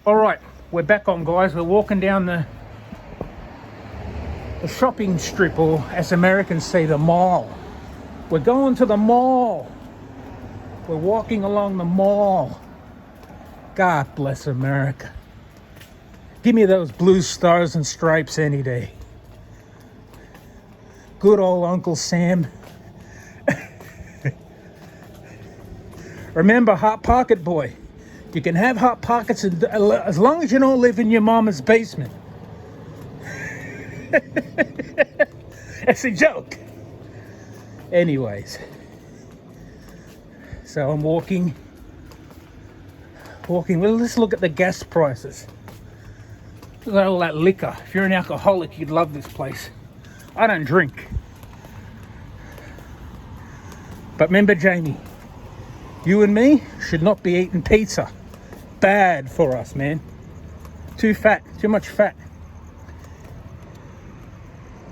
All right, we're back on, guys. We're walking down the shopping strip, or as Americans say, the mall. We're going to the mall. We're walking along the mall. God bless America. Give me those blue stars and stripes any day. Good old Uncle Sam. Remember, Hot Pocket boy. You can have Hot Pockets as long as you don't live in your mama's basement. It's a joke. Anyways. So I'm walking. Well, let's look at the gas prices. Look at all that liquor. If you're an alcoholic, you'd love this place. I don't drink. But remember, Jamie, you and me should not be eating pizza. Bad for us, man. Too fat, too much fat.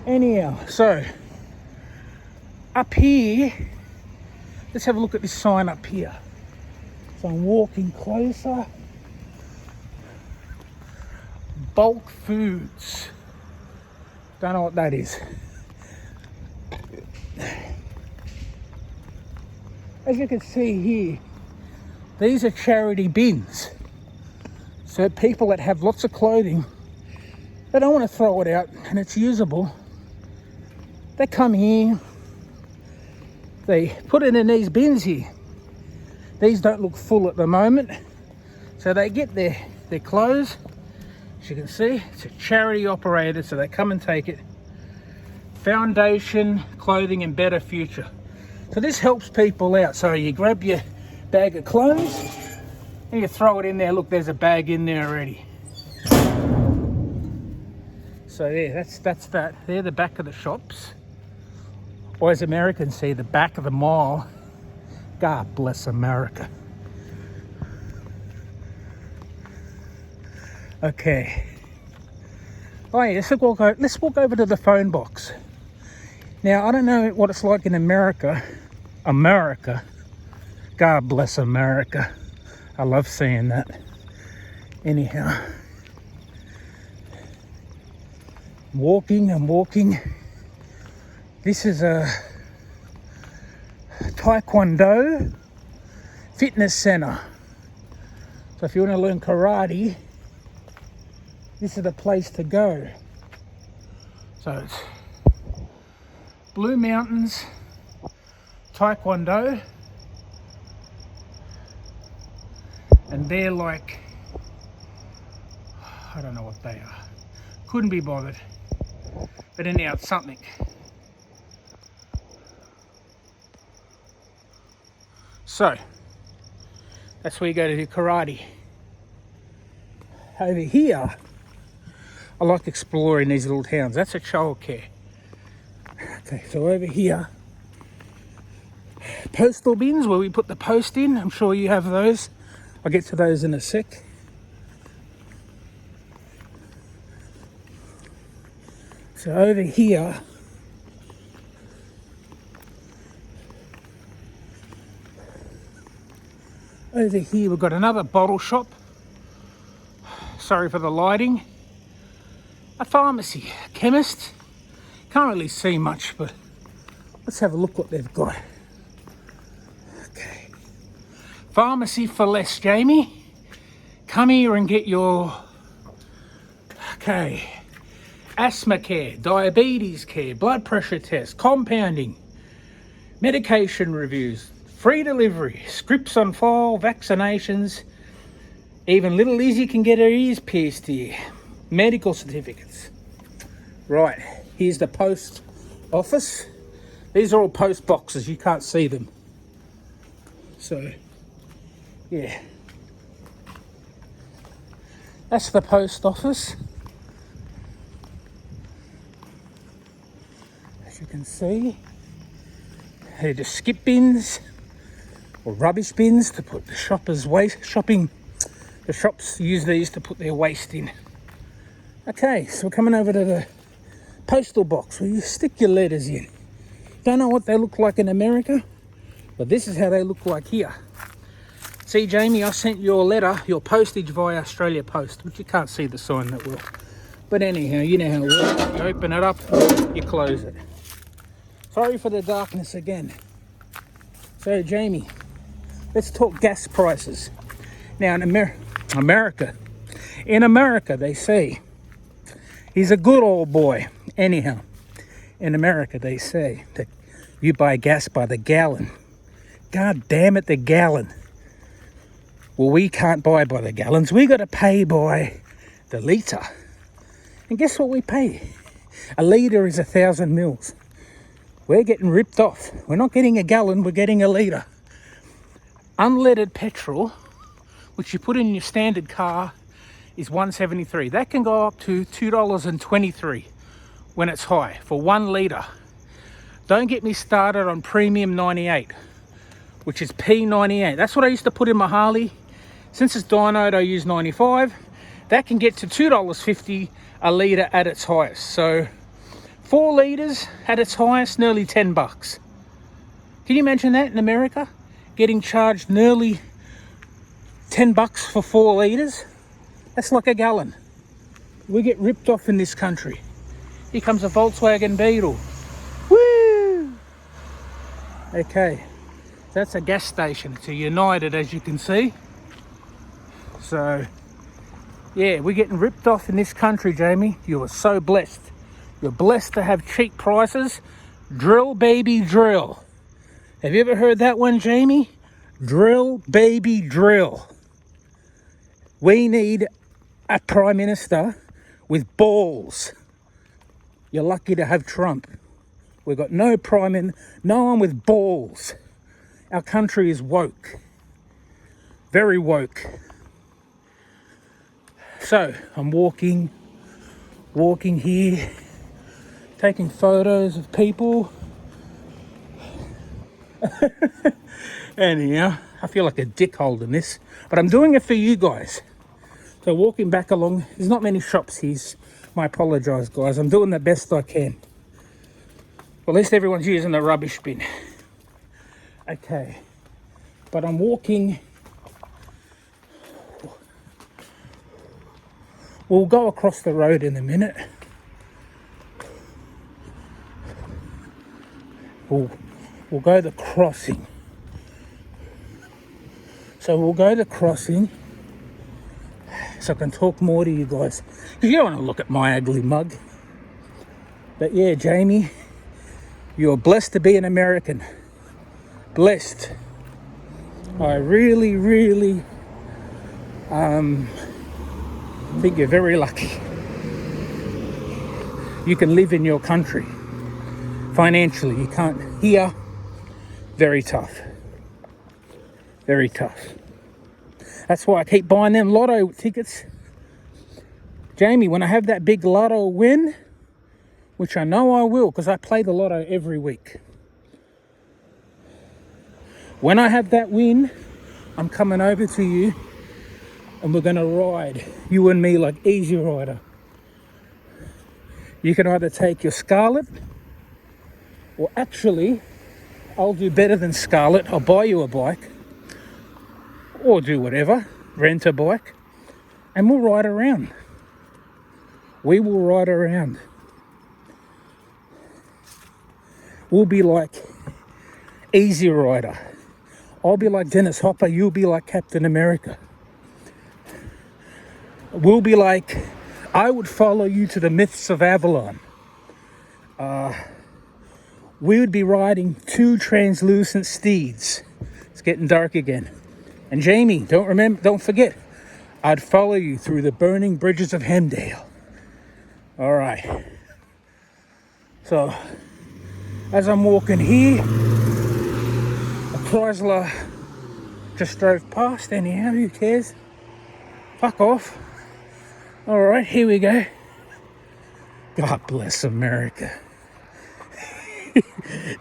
Anyhow, so up here, let's have a look at this sign up here. So I'm walking closer. Bulk Foods. Don't know what that is. As you can see here, these are charity bins. So people that have lots of clothing, they don't want to throw it out and it's usable. They come here, they put it in these bins here. These don't look full at the moment. So they get their clothes. As you can see, it's a charity operated, so they come and take it. Foundation Clothing and Better Future. So this helps people out. So you grab your bag of clothes and you throw it in there. Look, there's a bag in there already. So yeah, that's that. They're the back of the shops. Or as Americans say, the back of the mall. God bless America. Okay. Oh yeah, let's walk over to the phone box. Now, I don't know what it's like in America. God bless America. I love saying that. Anyhow. I'm walking. This is a Taekwondo fitness center. So if you want to learn karate, this is the place to go. So it's Blue Mountains Taekwondo, and they're like, I don't know what they are, couldn't be bothered, but anyhow, it's something. So that's where you go to do karate. Over here, I like exploring these little towns. That's a childcare. Okay, so over here, postal bins where we put the post in. I'm sure you have those. I'll get to those in a sec. So over here, we've got another bottle shop. Sorry for the lighting. A pharmacy, a chemist. Can't really see much, but let's have a look what they've got. Okay. Pharmacy for less, Jamie. Come here and get your, okay, asthma care, diabetes care, blood pressure test, compounding, medication reviews, free delivery, scripts on file, vaccinations, even little Lizzie can get her ears pierced here, medical certificates. Right, here's the post office. These are all post boxes, you can't see them. So, yeah. That's the post office. As you can see, they're just skip bins or rubbish bins to put the shoppers' waste. The shops use these to put their waste in. Okay, so we're coming over to the postal box where you stick your letters in. Don't know what they look like in America, but this is how they look like here. See, Jamie, I sent your letter, your postage via Australia Post, which you can't see the sign that well. But anyhow, you know how it works. You open it up, you close it. Sorry for the darkness again. So, Jamie, let's talk gas prices. Now, in America, they say he's a good old boy. Anyhow, in America, they say that you buy gas by the gallon. God damn it, the gallon. Well, we can't buy by the gallons. We got to pay by the litre. And guess what we pay? A litre is 1,000 mils. We're getting ripped off. We're not getting a gallon, we're getting a litre. Unleaded petrol, which you put in your standard car, is $1.73. That can go up to $2.23 when it's high for 1 litre. Don't get me started on premium 98, which is P98. That's what I used to put in my Harley. Since it's dynoed, I use 95. That can get to $2.50 a litre at its highest. So 4 litres at its highest, nearly 10 bucks. Can you imagine that in America? Getting charged nearly 10 bucks for 4 litres? That's like a gallon. We get ripped off in this country. Here comes a Volkswagen Beetle. Woo! Okay, that's a gas station. It's a United, as you can see. So, yeah, we're getting ripped off in this country, Jamie. You are so blessed. You're blessed to have cheap prices. Drill, baby, drill. Have you ever heard that one, Jamie? Drill, baby, drill. We need a Prime Minister with balls. You're lucky to have Trump. We've got no no one with balls. Our country is woke. Very woke. So, I'm walking here, taking photos of people. Anyhow, I feel like a dick holding this, but I'm doing it for you guys. So walking back along, there's not many shops here. I apologise, guys. I'm doing the best I can. Well, at least everyone's using the rubbish bin. Okay, but I'm walking. We'll go across the road in a minute. We'll go the crossing. So we'll go the crossing so I can talk more to you guys. Because you don't want to look at my ugly mug. But yeah, Jamie, you're blessed to be an American. Blessed. I really, really think you're very lucky. You can live in your country. Financially, you can't. Here, very tough. Very tough. That's why I keep buying them lotto tickets. Jamie, when I have that big lotto win, which I know I will because I play the lotto every week. When I have that win, I'm coming over to you and we're going to ride, you and me, like Easy Rider. You can either take your Scarlet, or actually, I'll do better than Scarlet. I'll buy you a bike, or do whatever, rent a bike, and we'll ride around. We will ride around. We'll be like Easy Rider. I'll be like Dennis Hopper, you'll be like Captain America. We'll be like, I would follow you to the Myths of Avalon. We would be riding 2 translucent steeds. It's getting dark again. And Jamie, don't forget, I'd follow you through the burning bridges of Hemdale. All right. So, as I'm walking here, a Chrysler just drove past. Anyhow, who cares? Fuck off. All right, here we go. God bless America.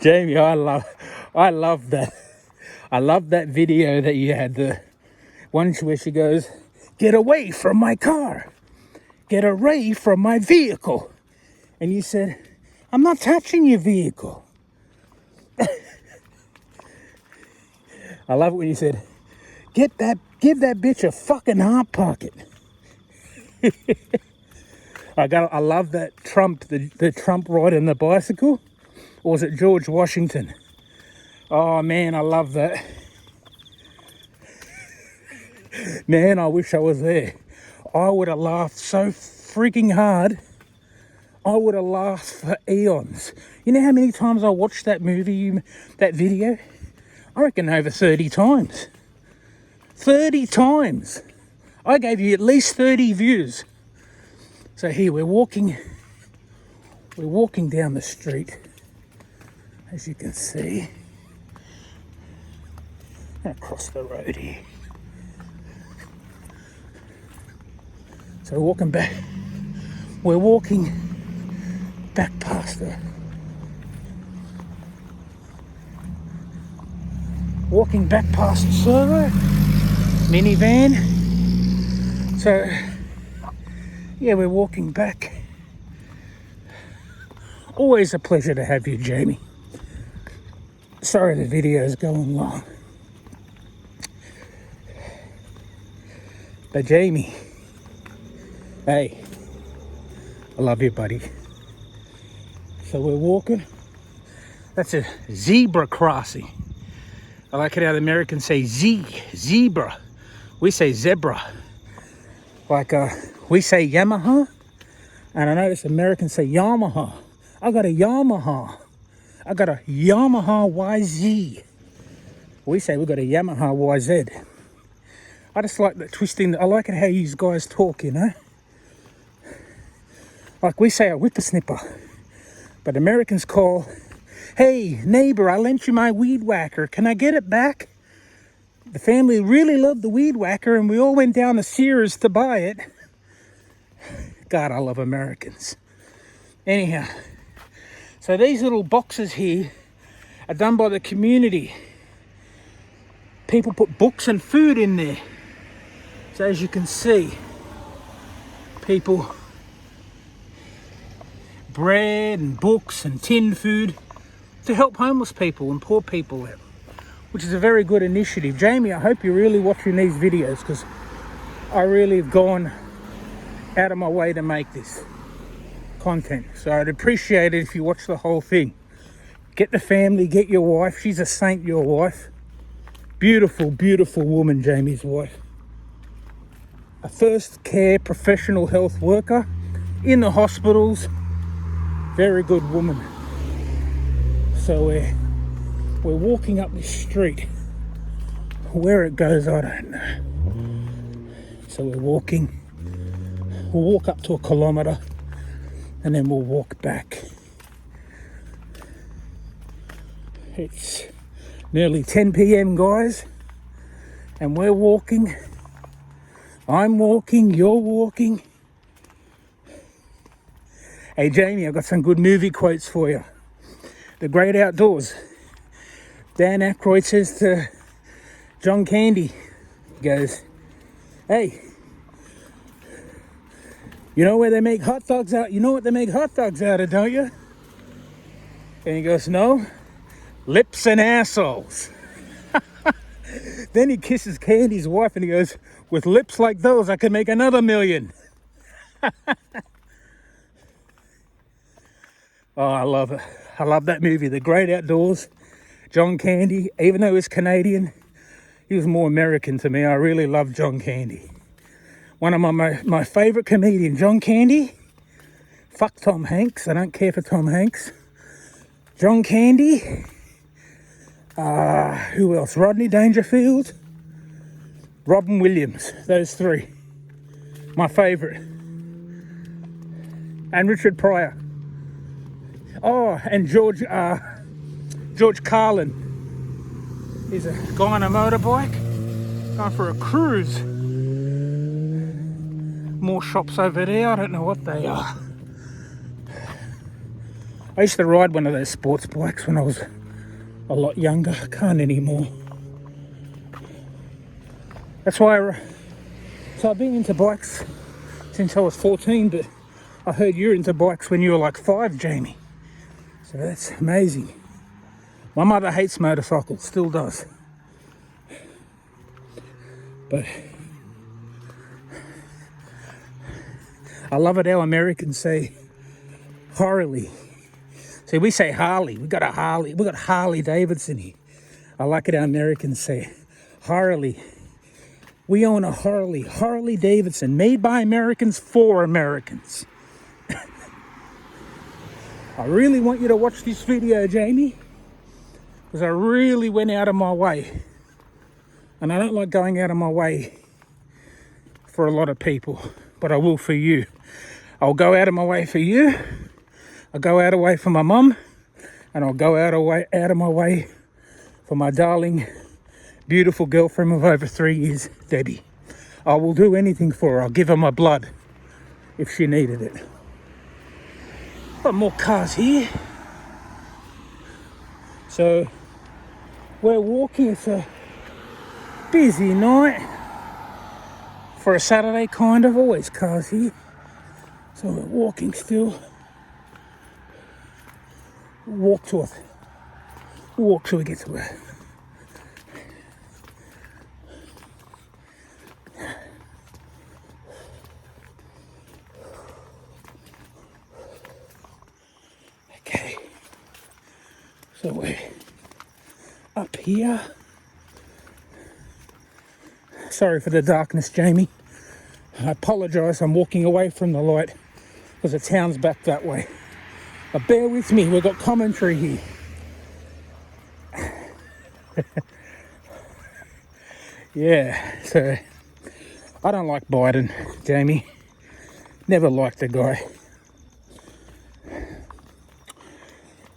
Jamie, I love that. I love that video that you had, the one where she goes, "Get away from my car. Get away from my vehicle." And you said, "I'm not touching your vehicle." I love it when you said, give that bitch a fucking heart pocket. I love that Trump, the Trump riding the bicycle. Or was it George Washington? Oh man, I love that. Man, I wish I was there. I would have laughed so freaking hard. I would have laughed for eons. You know how many times I watched that movie, that video? I reckon over 30 times. 30 times. I gave you at least 30 views. So here we're walking down the street, as you can see. Across the road here. So we're walking back past the servo minivan. So yeah, we're walking back. Always a pleasure to have you, Jamie. Sorry the video's going long. But Jamie, hey, I love you, buddy. So we're walking. That's a zebra crossing. I like it how the Americans say zebra. We say zebra. Like we say Yamaha, and I notice Americans say Yamaha. I got a Yamaha YZ. We say we got a Yamaha YZ. I just like that twisting. I like it how you guys talk, you know. Like we say a whippersnipper, but Americans call, hey neighbor, I lent you my weed whacker. Can I get it back? The family really loved the weed whacker, and we all went down to Sears to buy it. God, I love Americans. Anyhow, so these little boxes here are done by the community. People put books and food in there. So as you can see, people, bread and books and tin food to help homeless people and poor people out, which is a very good initiative. Jamie, I hope you're really watching these videos, because I really have gone out of my way to make this content. So I'd appreciate it if you watch the whole thing. Get the family, get your wife. She's a saint, your wife. Beautiful, beautiful woman, Jamie's wife. A first care professional health worker in the hospitals. Very good woman. So we're walking up this street. Where it goes, I don't know. So we're walking. We'll walk up to 1 kilometre and then we'll walk back. It's nearly 10 p.m, guys, and we're walking. I'm walking, you're walking. Hey Jamie, I've got some good movie quotes for you. The Great Outdoors. Dan Aykroyd says to John Candy, he goes, hey, you know where they make hot dogs out? You know what they make hot dogs out of, don't you? And he goes, no, lips and assholes. Then he kisses Candy's wife and he goes, with lips like those, I could make another million. Oh, I love it. I love that movie, The Great Outdoors. John Candy, even though he's Canadian, he was more American to me. I really love John Candy. One of my favourite comedians, John Candy. Fuck Tom Hanks. I don't care for Tom Hanks. John Candy. Who else? Rodney Dangerfield. Robin Williams. Those three. My favourite. And Richard Pryor. Oh, and George Carlin. He's a guy on a motorbike going for a cruise. More shops over there. I don't know what they are. I used to ride one of those sports bikes when I was a lot younger. I can't anymore. That's why so I've been into bikes since I was 14, but I heard you're into bikes when you were like 5, Jamie. So that's amazing. My mother hates motorcycles, still does. But I love it how Americans say Harley. See, we say Harley. We got Harley Davidson here. I like it how Americans say Harley. We own a Harley Davidson, made by Americans for Americans. I really want you to watch this video, Jamie, because I really went out of my way. And I don't like going out of my way for a lot of people, but I will for you. I'll go out of my way for you. I'll go out of my way for my mum, and I'll go out of my way for my darling, beautiful girlfriend of over 3 years, Debbie. I will do anything for her. I'll give her my blood if she needed it. Got more cars here. So we're walking. It's a busy night for a Saturday, kind of. Always cars here. So we're walking still. Walk till we get to where. Okay. So we're up here. Sorry for the darkness, Jamie. I apologise, I'm walking away from the light because the town's back that way. But bear with me, we've got commentary here. Yeah, so I don't like Biden, Jamie. Never liked the guy.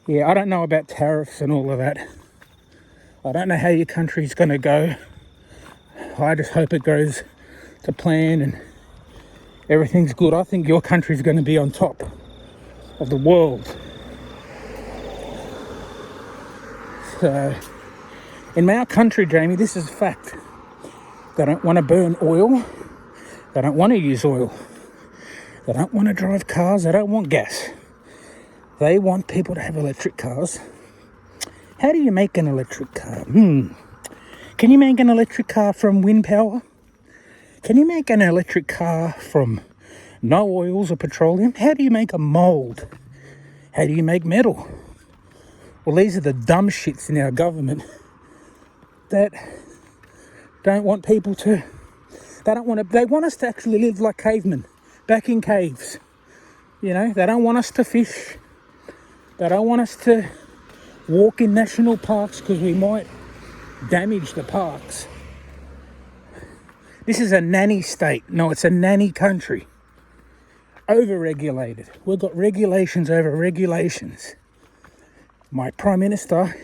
Yeah, I don't know about tariffs and all of that. I don't know how your country's going to go. I just hope it goes to plan and everything's good. I think your country's going to be on top of the world. So, in our country, Jamie, this is a fact. They don't want to burn oil. They don't want to use oil. They don't want to drive cars. They don't want gas. They want people to have electric cars. How do you make an electric car? Can you make an electric car from wind power? Can you make an electric car from no oils or petroleum? How do you make a mold? How do you make metal? Well, these are the dumb shits in our government that don't want people to, they want us to actually live like cavemen, back in caves. You know, they don't want us to fish. They don't want us to walk in national parks because we might damage the parks. This is a nanny state. No, it's a nanny country. Over-regulated. We've got regulations over regulations. My Prime Minister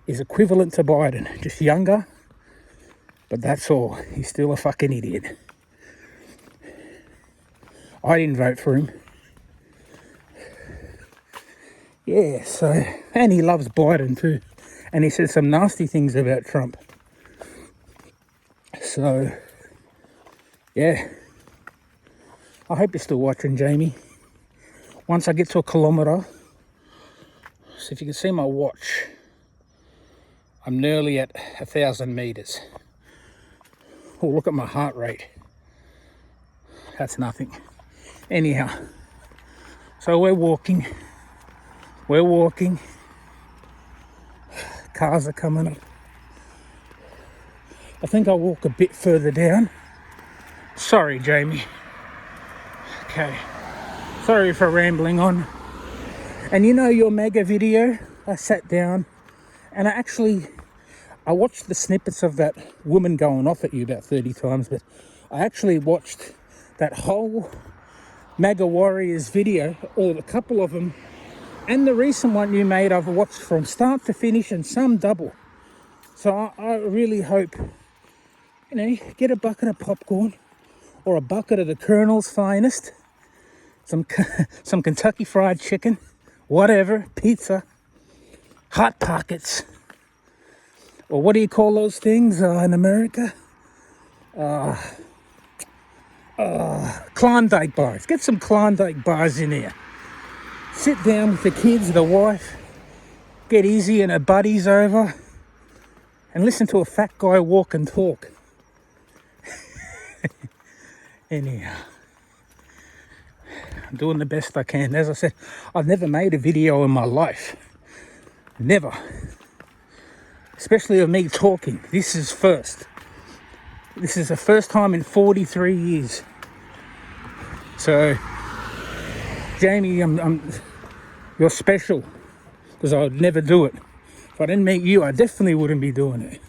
is equivalent to Biden, just younger, but that's all. He's still a fucking idiot. I didn't vote for him. Yeah, so, and he loves Biden too. And he says some nasty things about Trump. So, yeah. I hope you're still watching, Jamie. Once I get to a kilometre, so if you can see my watch, I'm nearly at 1,000 metres. Oh, look at my heart rate. That's nothing. Anyhow, so we're walking. Cars are coming up. I think I'll walk a bit further down. Sorry, Jamie. Okay. Sorry for rambling on. And you know your mega video? I sat down and I watched the snippets of that woman going off at you about 30 times, but I actually watched that whole MAGA Warriors video, or a couple of them, and the recent one you made I've watched from start to finish, and some double. So I really hope, you know, get a bucket of popcorn or a bucket of the Colonel's finest, some Kentucky Fried Chicken, whatever, pizza, Hot Pockets, or what do you call those things in America? Klondike bars. Get some Klondike bars in here. Sit down with the kids, the wife, get Izzy and her buddies over, and listen to a fat guy walk and talk. Anyhow, I'm doing the best I can. As I said, I've never made a video in my life. Never. Especially of me talking. This is first. This is the first time in 43 years. So, Jamie, you're special. Because I would never do it. If I didn't meet you, I definitely wouldn't be doing it.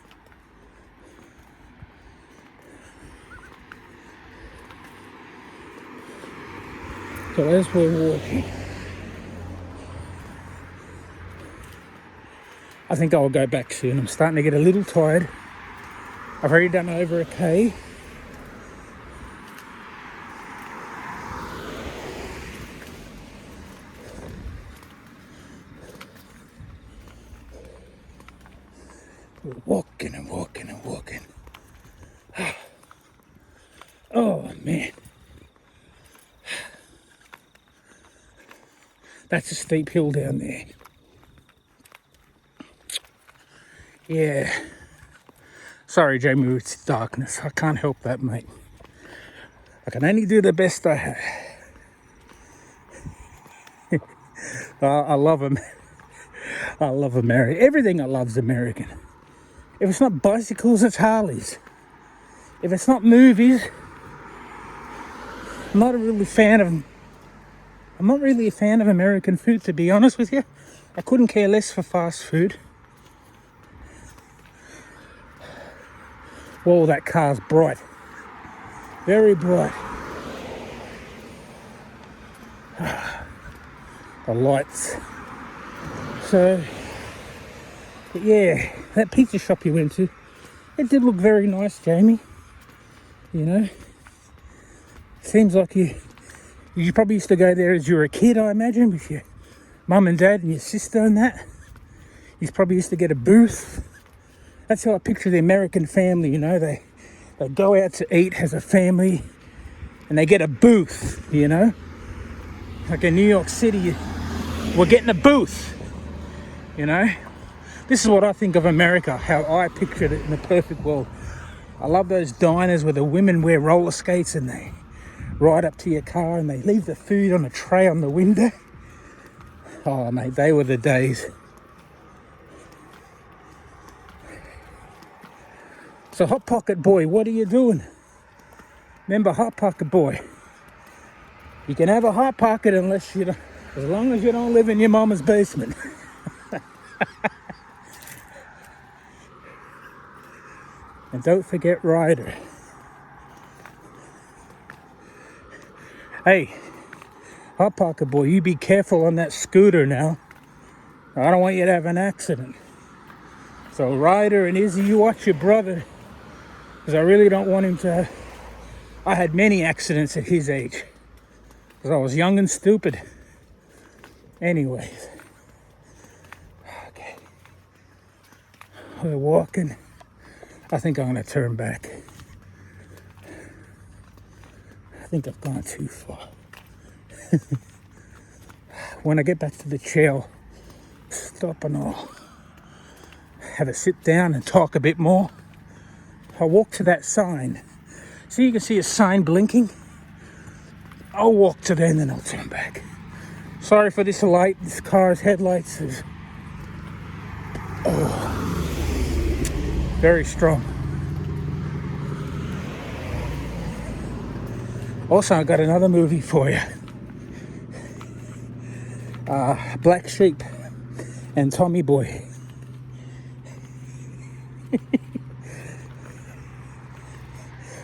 So as we're walking, I think I'll go back soon. I'm starting to get a little tired. I've already done over a K. We're walking and walking and walking. Oh man. That's a steep hill down there. Yeah. Sorry, Jamie, it's darkness. I can't help that, mate. I can only do the best I have. I love them. I love America. Everything I love's American. If it's not bicycles, it's Harleys. If it's not movies, I'm not really a fan of American food, to be honest with you. I couldn't care less for fast food. Whoa, that car's bright. Very bright. The lights. So, yeah, that pizza shop you went to, it did look very nice, Jamie. You know, seems like you probably used to go there as you were a kid, I imagine, with your mum and dad and your sister and that. You probably used to get a booth. That's how I picture the American family, you know. They go out to eat as a family and they get a booth, you know. Like in New York City, we're getting a booth, you know. This is what I think of America, how I pictured it in the perfect world. I love those diners where the women wear roller skates and they ride up to your car and they leave the food on a tray on the window. Oh, mate, they were the days. So, Hot Pocket Boy, what are you doing? Remember, Hot Pocket Boy, you can have a Hot Pocket as long as you don't live in your mama's basement. And don't forget Ryder. Hey, Hot Pocket Boy, you be careful on that scooter now. I don't want you to have an accident. So Ryder and Izzy, you watch your brother. Because I really don't want him to. I had many accidents at his age. Because I was young and stupid. Anyways. Okay. We're walking. I think I'm going to turn back. I think I've gone too far. When I get back to the trail, stop and I'll have a sit down and talk a bit more. I'll walk to that sign. So you can see a sign blinking. I'll walk to there and then I'll turn back. Sorry for this light. This car's headlights is very strong. Also, I got another movie for you. Black Sheep and Tommy Boy.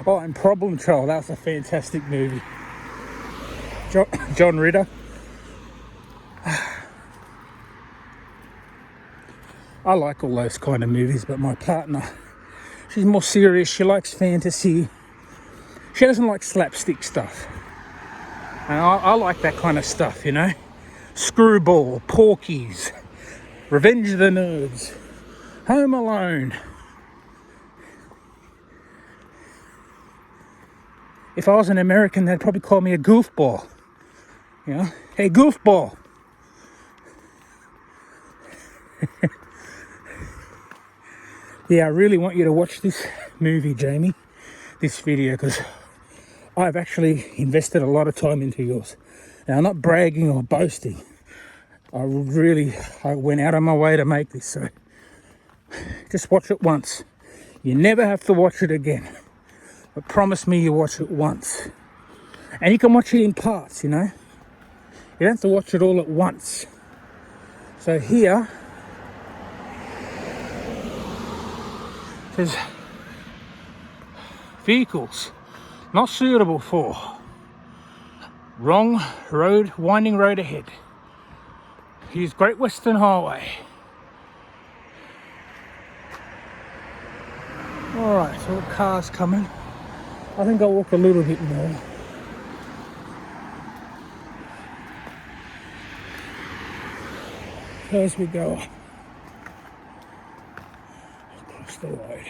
Oh, and Problem Child. That was a fantastic movie. John Ritter. I like all those kind of movies, but my partner, she's more serious. She likes fantasy. She doesn't like slapstick stuff. And I like that kind of stuff, you know. Screwball, Porky's, Revenge of the Nerds, Home Alone. If I was an American, they'd probably call me a goofball. You know, hey, goofball. Yeah, I really want you to watch this movie, Jamie, this video, because I've actually invested a lot of time into yours. Now, I'm not bragging or boasting. I went out of my way to make this, so just watch it once. You never have to watch it again. But promise me you watch it once. And you can watch it in parts, you know. You don't have to watch it all at once. So here, there's vehicles not suitable for. Wrong road, winding road ahead. Use Great Western Highway. Alright, so the car's coming. I think I'll walk a little bit more. As we go across the road.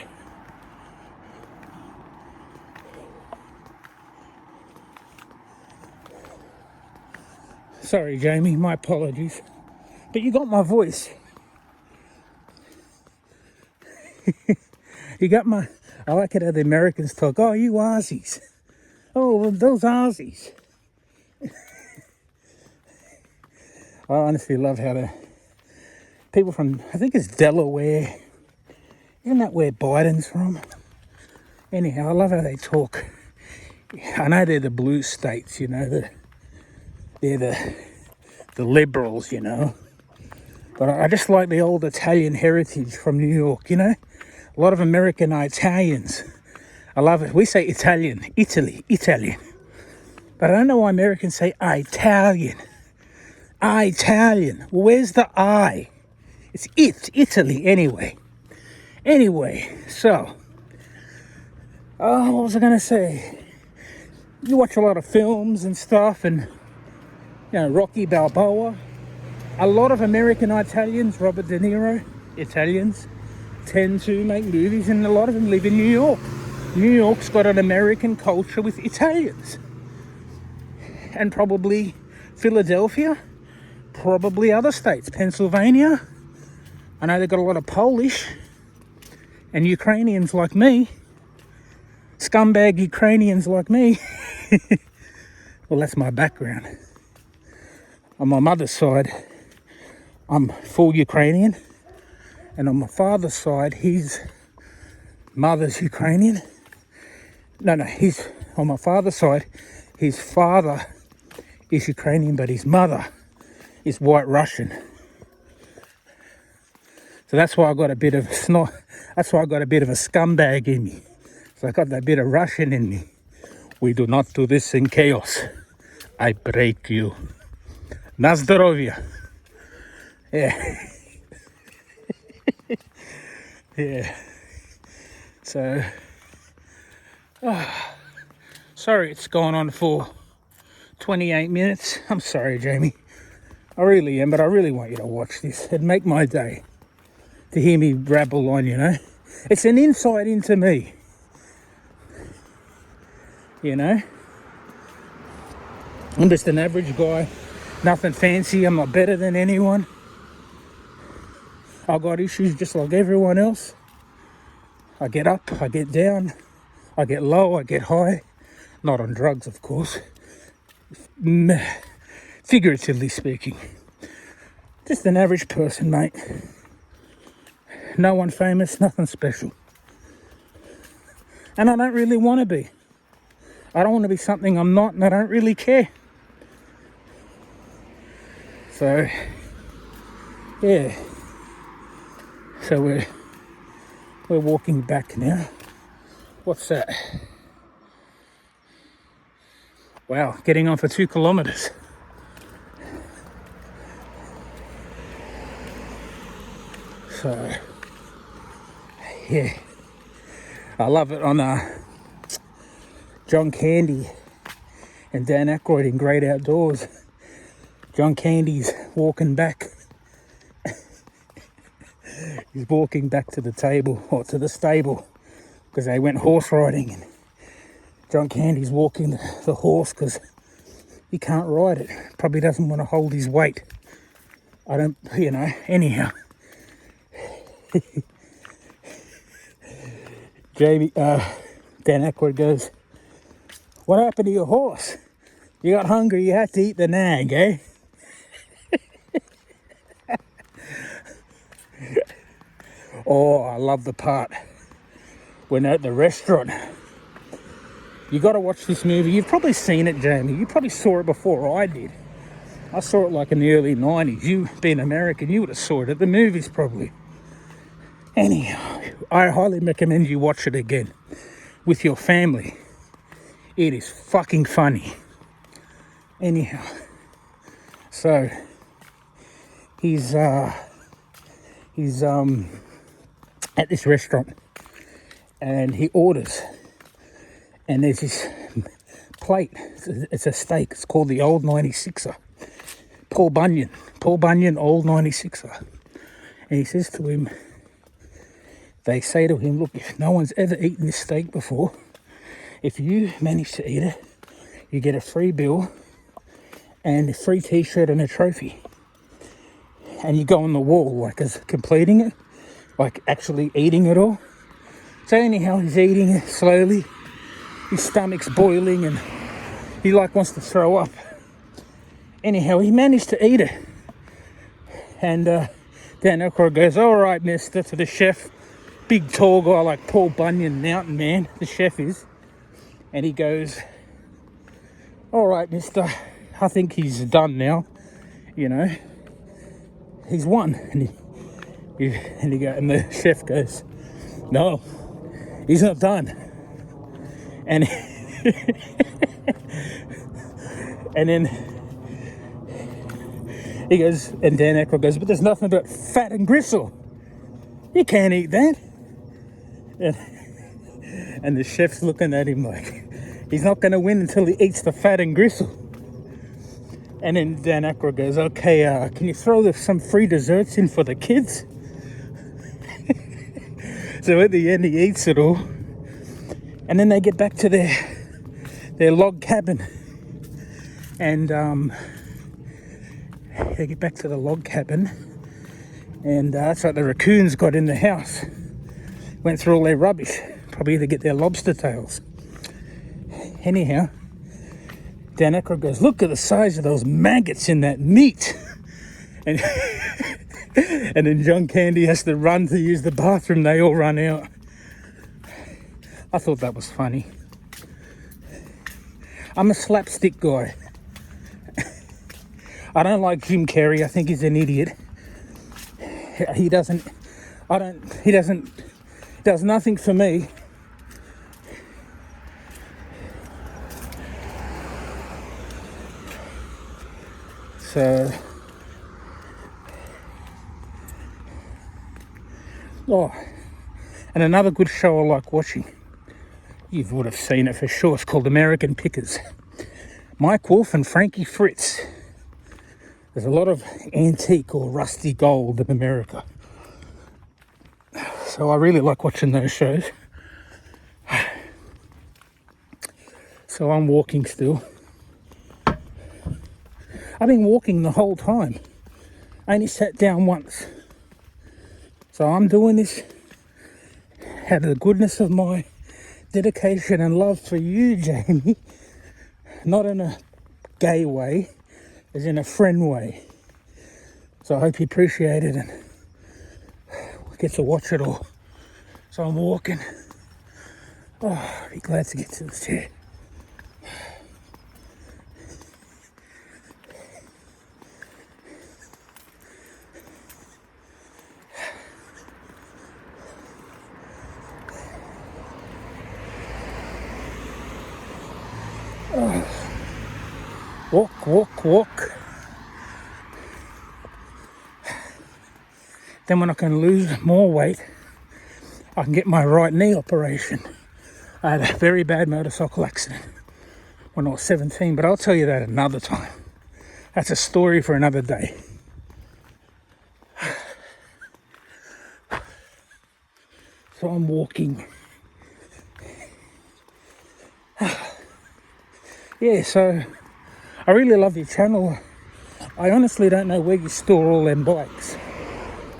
Sorry, Jamie, my apologies. But you got my voice. You got my... I like it how the Americans talk. Oh, you Aussies. Oh, well, those Aussies. I honestly love how the people from, I think it's Delaware. Isn't that where Biden's from? Anyhow, I love how they talk. I know they're the blue states, you know. They're the liberals, you know. But I just like the old Italian heritage from New York, you know. A lot of American are Italians. I love it. We say Italian, Italian. But I don't know why Americans say Italian. Italian. Well, where's the I? It's Italy, anyway. Anyway, so. What was I going to say? You watch a lot of films and stuff, and, you know, Rocky Balboa. A lot of American Italians, Robert De Niro, Italians, tend to make movies, and a lot of them live in New York. New York's got an American culture with Italians. And probably Philadelphia, probably other states, Pennsylvania. I know they've got a lot of Polish and Ukrainians like me. Scumbag Ukrainians like me. Well, that's my background. On my mother's side, I'm full Ukrainian. And on my father's side, his mother's Ukrainian. On my father's side, his father is Ukrainian, but his mother is White Russian. So that's why I got a bit of snot. That's why I got a bit of a scumbag in me. So I got that bit of Russian in me. We do not do this in chaos. I break you. Na zdrowie. Yeah. Yeah. So, sorry it's gone on for 28 minutes. I'm sorry, Jamie. I really am, but I really want you to watch this. It'd make my day to hear me rabble on, you know. It's an insight into me, you know. I'm just an average guy, nothing fancy. I'm not better than anyone. I've got issues just like everyone else. I get up, I get down, I get low, I get high. Not on drugs, of course. Figuratively speaking. Just an average person, mate. No one famous, nothing special. And I don't really want to be. I don't want to be something I'm not, and I don't really care. So, yeah. So we're walking back now. What's that? Wow, getting on for 2 kilometers. So, yeah. I love it on John Candy and Dan Aykroyd in Great Outdoors. John Candy's walking back. He's walking back to the table, or to the stable, because they went horse riding. And John Candy's walking the horse because he can't ride it. Probably doesn't want to hold his weight. I don't, you know, anyhow. Dan Aykroyd goes, What happened to your horse? You got hungry, you had to eat the nag, eh? Oh, I love the part when they're at the restaurant. You got to watch this movie. You've probably seen it, Jamie. You probably saw it before I did. I saw it like in the early 90s. You, being American, you would have saw it at the movies probably. Anyhow, I highly recommend you watch it again with your family. It is fucking funny. Anyhow, so he's at this restaurant and he orders, and there's this plate. It's a steak. It's called the Old 96er. Paul Bunyan, Old 96er. And he says to him, they say to him, look, if no one's ever eaten this steak before, if you manage to eat it, you get a free bill and a free t-shirt and a trophy. And you go on the wall, like as completing it, like actually eating it all. So anyhow, he's eating it slowly. His stomach's boiling and he like wants to throw up. Anyhow, he managed to eat it. And Dan Aykroyd goes, all right, mister, to the chef. Big tall guy like Paul Bunyan, mountain man, the chef is. And he goes, all right, mister, I think he's done now. You know, he's won. And and the chef goes, no, he's not done. And and then he goes, and Dan Aykroyd goes, but there's nothing but fat and gristle. You can't eat that. And the chef's looking at him like, he's not going to win until he eats the fat and gristle. And then Dan Aykroyd goes, okay, can you throw some free desserts in for the kids? So at the end, he eats it all. And then they get back to their log cabin. And they get back to the log cabin. And that's like the raccoons got in the house. Went through all their rubbish. Probably to get their lobster tails. Anyhow, Dan Aykroyd goes, look at the size of those maggots in that meat. And and then John Candy has to run to use the bathroom. They all run out. I thought that was funny. I'm a slapstick guy. I don't like Jim Carrey. I think he's an idiot. He does nothing for me. So, and another good show I like watching, you would have seen it for sure, it's called American Pickers. Mike Wolf and Frankie Fritz. There's a lot of antique or rusty gold in America. So I really like watching those shows. So I'm walking still. I've been walking the whole time. I only sat down once. So I'm doing this out of the goodness of my dedication and love for you, Jamie. Not in a gay way, as in a friend way. So I hope you appreciate it and get to watch it all. So I'm walking. Oh, I'll be glad to get to the chair. Walk. Then when I can lose more weight, I can get my right knee operation. I had a very bad motorcycle accident when I was 17, but I'll tell you that another time. That's a story for another day. So I'm walking. Yeah, so I really love your channel. I honestly don't know where you store all them bikes.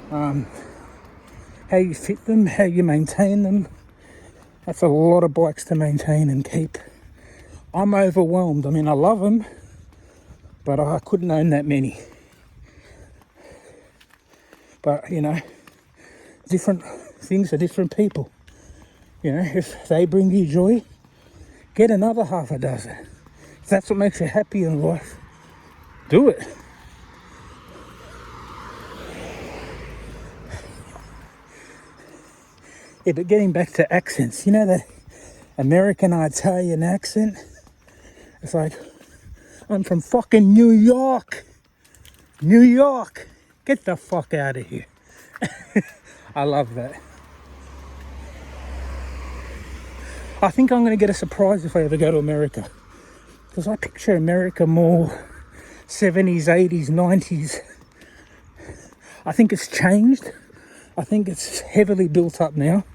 How you fit them, how you maintain them. That's a lot of bikes to maintain and keep. I'm overwhelmed. I mean, I love them, but I couldn't own that many. But, you know, different things for different people. You know, if they bring you joy, get another half a dozen. If that's what makes you happy in life, do it. Yeah, but getting back to accents, you know that American Italian accent? It's like, I'm from fucking New York. New York. Get the fuck out of here. I love that. I think I'm going to get a surprise if I ever go to America. Because I picture America more 70s, 80s, 90s. I think it's changed. I think it's heavily built up now.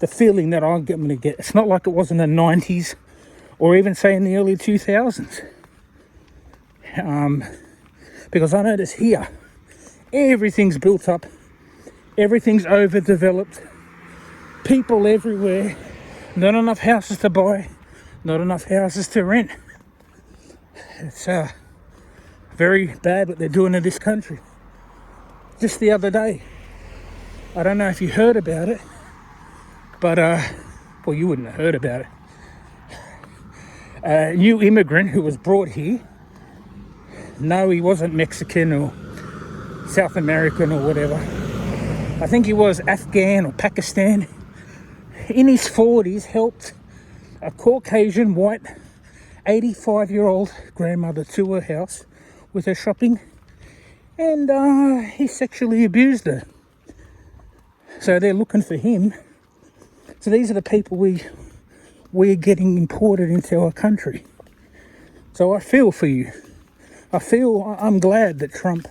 The feeling that I'm going to get. It's not like it was in the 90s or even say in the early 2000s. Because I notice here, everything's built up. Everything's overdeveloped. People everywhere. Not enough houses to buy. Not enough houses to rent. It's very bad what they're doing in this country. Just the other day, I don't know if you heard about it, but, well, you wouldn't have heard about it. A new immigrant who was brought here, no, he wasn't Mexican or South American or whatever. I think he was Afghan or Pakistan. In his 40s, helped a Caucasian white 85-year-old grandmother to her house with her shopping, and he sexually abused her. So they're looking for him. So these are the people we're getting imported into our country. So I feel for you. I'm glad that Trump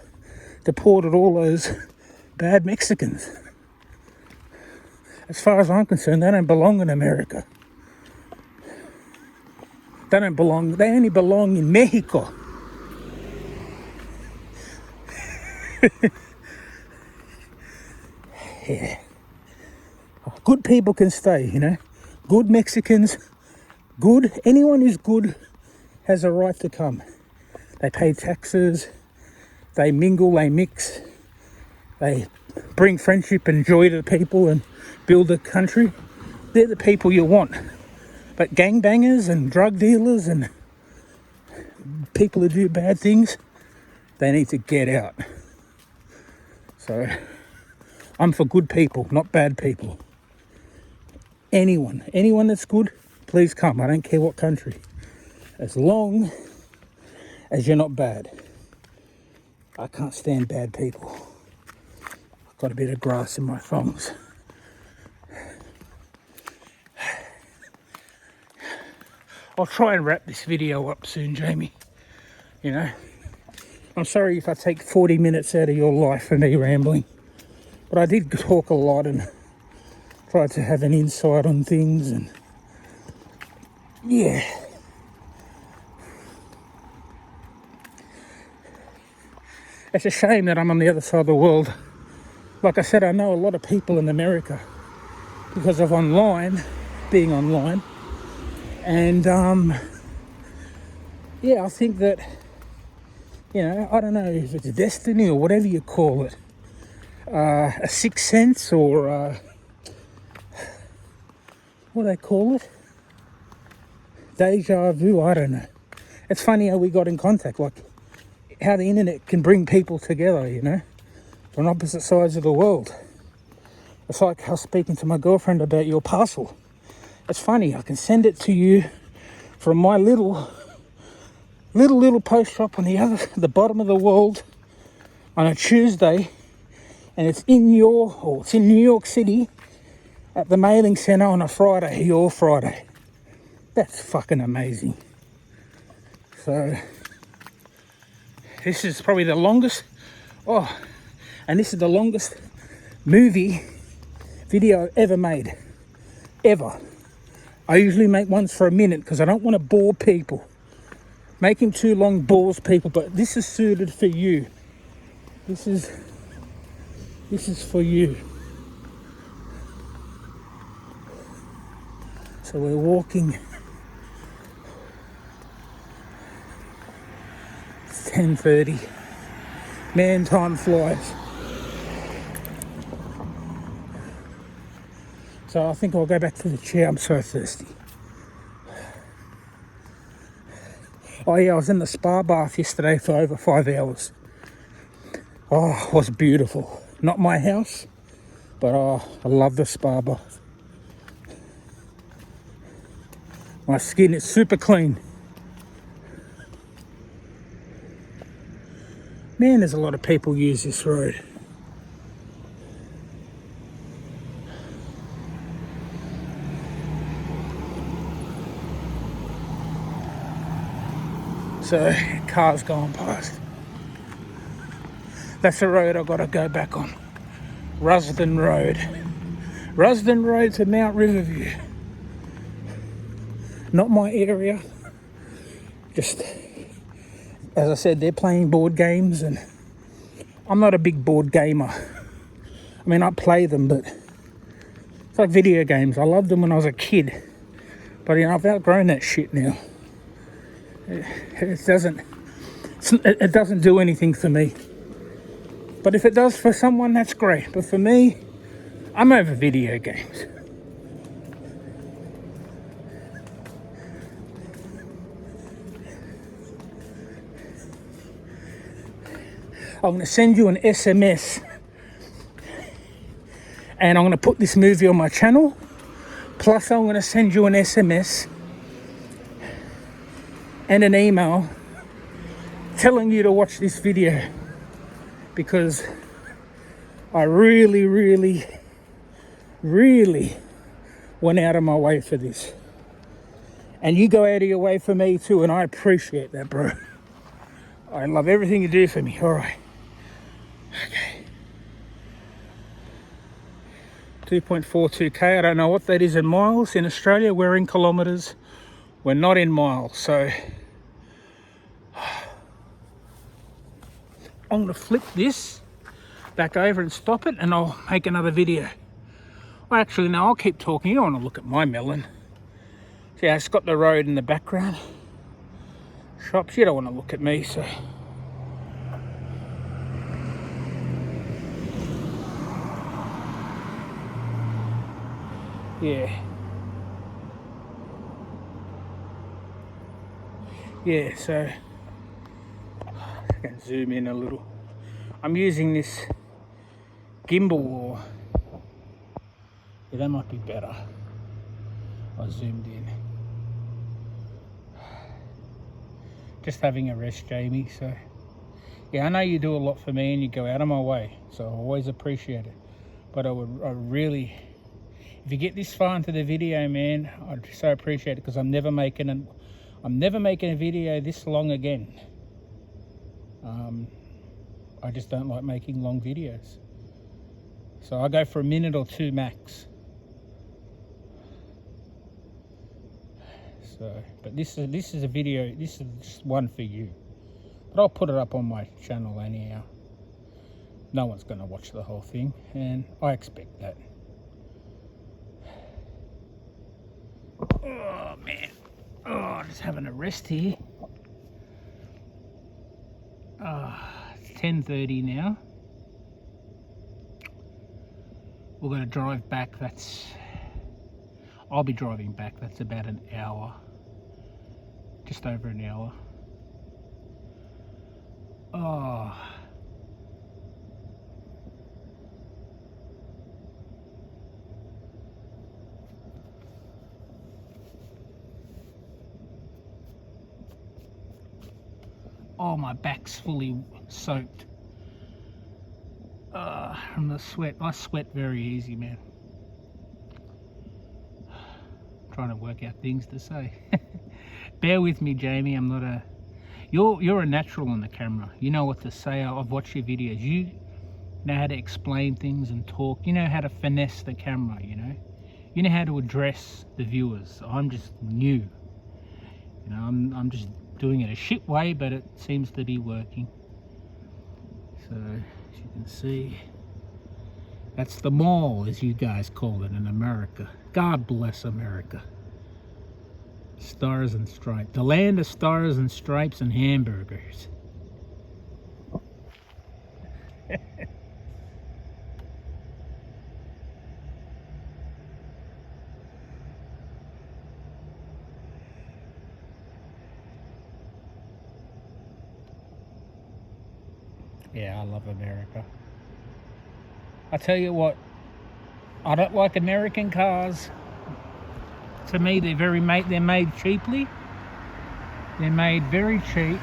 deported all those bad Mexicans. As far as I'm concerned, they don't belong in America. They only belong in Mexico. Yeah. Good people can stay, you know. Good Mexicans, anyone who's good has a right to come. They pay taxes, they mingle, they mix, they bring friendship and joy to the people and build a country. They're the people you want. But gangbangers and drug dealers and people who do bad things, they need to get out. So I'm for good people, not bad people. Anyone that's good, please come. I don't care what country. As long as you're not bad. I can't stand bad people. I've got a bit of grass in my thongs. I'll try and wrap this video up soon, Jamie. You know, I'm sorry if I take 40 minutes out of your life for me rambling, but I did talk a lot and tried to have an insight on things, and yeah. It's a shame that I'm on the other side of the world. Like I said, I know a lot of people in America because of being online. And yeah, I think that, you know, I don't know if it's destiny or whatever you call it, a sixth sense or what do they call it? Deja vu, I don't know. It's funny how we got in contact, like how the internet can bring people together, you know, on opposite sides of the world. It's like I was speaking to my girlfriend about your parcel. It's funny, I can send it to you from my little post shop on the bottom of the world on a Tuesday, and it's in New York City at the mailing center on a Friday, your Friday. That's fucking amazing. So this is probably the longest, and this is the longest video ever made, ever. I usually make ones for a minute because I don't want to bore people. Making too long bores people, but this is suited for you. This is for you. So we're walking 10:30. Man, time flies. So I think I'll go back to the chair. I'm so thirsty. Oh yeah, I was in the spa bath yesterday for over 5 hours. Oh, it was beautiful. Not my house, but I love the spa bath. My skin is super clean. Man, there's a lot of people use this road. So, cars going past. That's the road I've got to go back on. Rusden Road. Rusden Road to Mount Riverview. Not my area. Just, as I said, they're playing board games and I'm not a big board gamer. I mean, I play them, but it's like video games. I loved them when I was a kid. But, you know, I've outgrown that shit now. It doesn't do anything for me. But if it does for someone, that's great. But for me, I'm over video games. I'm going to send you an SMS. And I'm going to put this movie on my channel. Plus, I'm going to send you an SMS and an email telling you to watch this video. Because I really, really, really went out of my way for this. And you go out of your way for me too, and I appreciate that, bro. I love everything you do for me. All right. Okay. 2.42k. I don't know what that is in miles. In Australia, we're in kilometres. We're not in miles. So I'm going to flip this back over and stop it, and I'll make another video. Well, actually, no, I'll keep talking. You don't want to look at my melon. See, it's got the road in the background. Shops, you don't want to look at me, so. Yeah. Yeah, so I can zoom in a little. I'm using this gimbal, or yeah, that might be better. I zoomed in. Just having a rest, Jamie. So yeah, I know you do a lot for me and you go out of my way, so I always appreciate it. But I really, if you get this far into the video, man, I'd so appreciate it, because I'm never making a video this long again. I just don't like making long videos. So I go for a minute or two max. So, but this is a video, this is just one for you. But I'll put it up on my channel anyhow. No one's going to watch the whole thing, and I expect that. Oh man, oh, just having a rest here. It's 10:30 now. We're going to drive back. I'll be driving back. That's about an hour, just over an hour. Oh, my back's fully soaked from the sweat. I sweat very easy, man. Trying to work out things to say. Bear with me, Jamie. I'm not a... You're a natural on the camera. You know what to say. I've watched your videos. You know how to explain things and talk. You know how to finesse the camera, you know. You know how to address the viewers. I'm just new. You know, I'm just doing it a shit way, but it seems to be working. So, as you can see, that's the mall, as you guys call it in America. God bless America. Stars and stripes. The land of stars and stripes and hamburgers. Yeah, I love America. I tell you what, I don't like American cars. To me, they're made cheaply. They're made very cheap.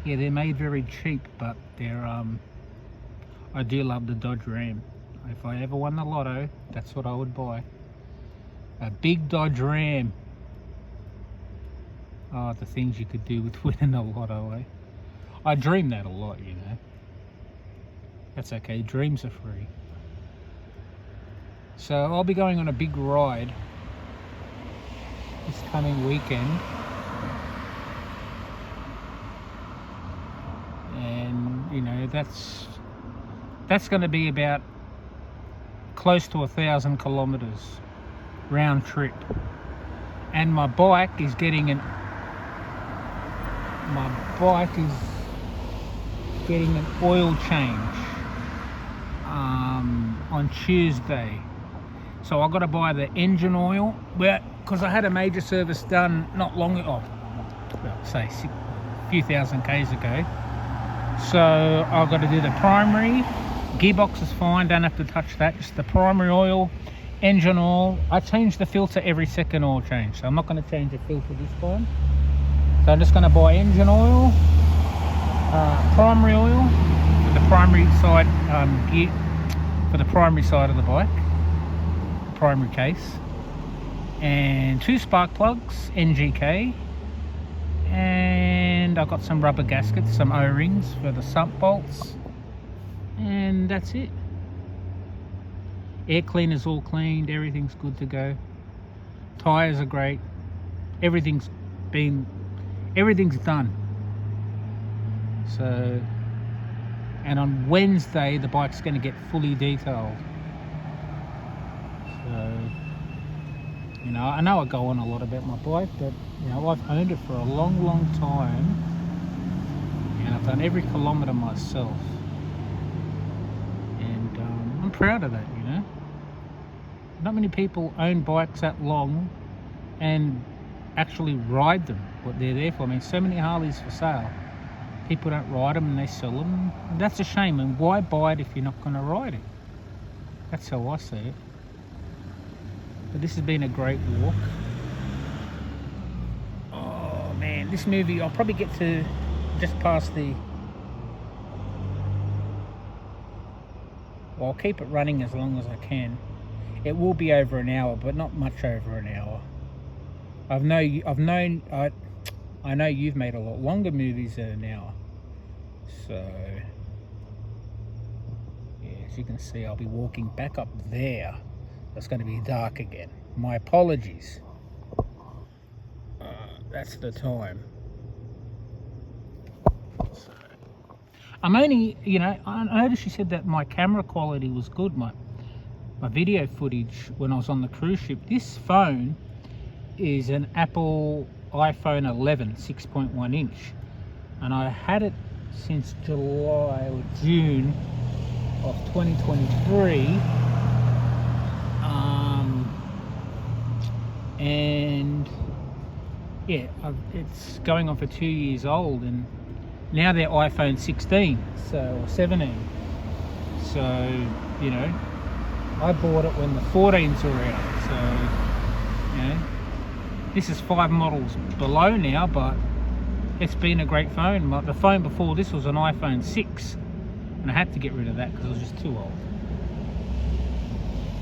Yeah, they're made very cheap, but they're I do love the Dodge Ram. If I ever won the lotto, that's what I would buy. A big Dodge Ram. Oh, the things you could do with winning a lotto, eh? I dream that a lot, you know. That's okay, dreams are free. So I'll be going on a big ride this coming weekend. And, you know, that's going to be about close to 1,000 kilometers round trip. And my bike is getting an oil change on Tuesday. So I got to buy the engine oil, because I had a major service done not long ago, say a few thousand k's ago. So I've got to do the primary. Gearbox is fine, don't have to touch that. Just the primary oil, engine oil. I change the filter every second oil change, so I'm not going to change the filter this time. So I'm just going to buy engine oil, primary oil for the primary side gear, for the primary side of the bike, primary case, and 2 spark plugs, NGK, and I've got some rubber gaskets, some O-rings for the sump bolts, and that's it. Air cleaner's all cleaned, everything's good to go. Tires are great, everything's done. So, and on Wednesday the bike's going to get fully detailed. So, you know, I know I go on a lot about my bike, but you know, I've owned it for a long time, and I've done every kilometre myself, and I'm proud of that. You know, not many people own bikes that long and actually ride them, what they're there for. I mean, so many Harleys for sale, people don't ride them and they sell them, and that's a shame. And why buy it if you're not going to ride it? That's how I see it. But this has been a great walk. Oh man, this movie, I'll probably get to just past the, well, I'll keep it running as long as I can. It will be over an hour, but not much over an hour. I know you've made a lot longer movies than an hour. So, yeah, as you can see, I'll be walking back up there. It's going to be dark again. My apologies. That's the time. So, I'm only, you know, I noticed you said that my camera quality was good, my video footage when I was on the cruise ship. This phone is an Apple iPhone 11 6.1 inch, and I had it since July or June of 2023, and yeah, it's going on for 2 years old, and now they're iPhone 16, so or 17. So, you know, I bought it when the 14s were out, so, you know, this is 5 models below now, but it's been a great phone. The phone before this was an iPhone 6, and I had to get rid of that because it was just too old.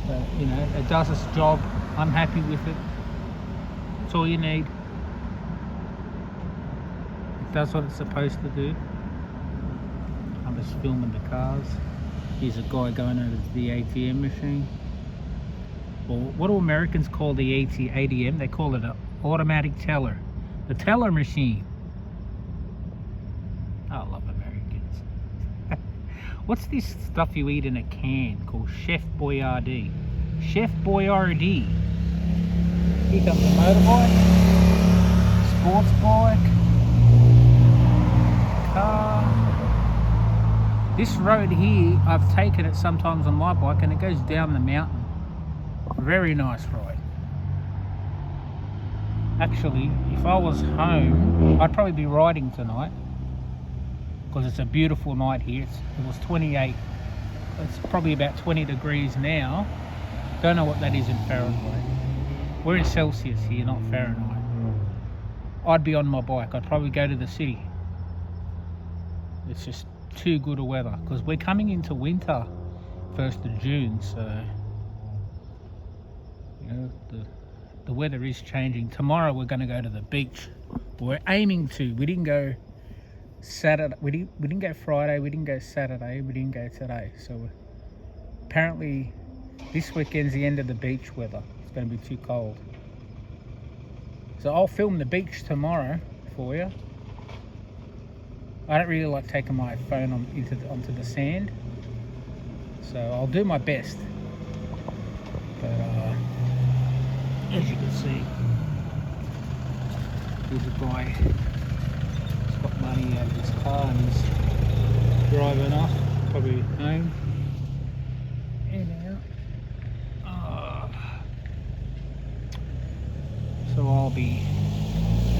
But, you know, it does its job. I'm happy with it. That's all you need. It does what it's supposed to do. I'm just filming the cars. Here's a guy going over to the ATM machine. Or what do Americans call the ATM? They call it an automatic teller. The teller machine. I love Americans. What's this stuff you eat in a can called Chef Boyardee? Chef Boyardee. Here comes the motorbike. sports bike, car. This road here, I've taken it sometimes on my bike and it goes down the mountain. Very nice ride. Actually, if I was home, I'd probably be riding tonight because it's a beautiful night here. It was 28. It's probably about 20 degrees now. Don't know what that is in Fahrenheit. We're in Celsius here, not Fahrenheit. I'd be on my bike. I'd probably go to the city. It's just too good a weather because we're coming into winter 1st of June, so you know the weather is changing. Tomorrow we're going to go to the beach. We're aiming to. We didn't go Saturday. We didn't go Friday. We didn't go Saturday. We didn't go today. So apparently this weekend's the end of the beach weather. It's going to be too cold. So I'll film the beach tomorrow for you. I don't really like taking my phone onto the sand, so I'll do my best. But as you can see, there's a guy who's got money out of his car and he's driving off, probably home. And out. So I'll be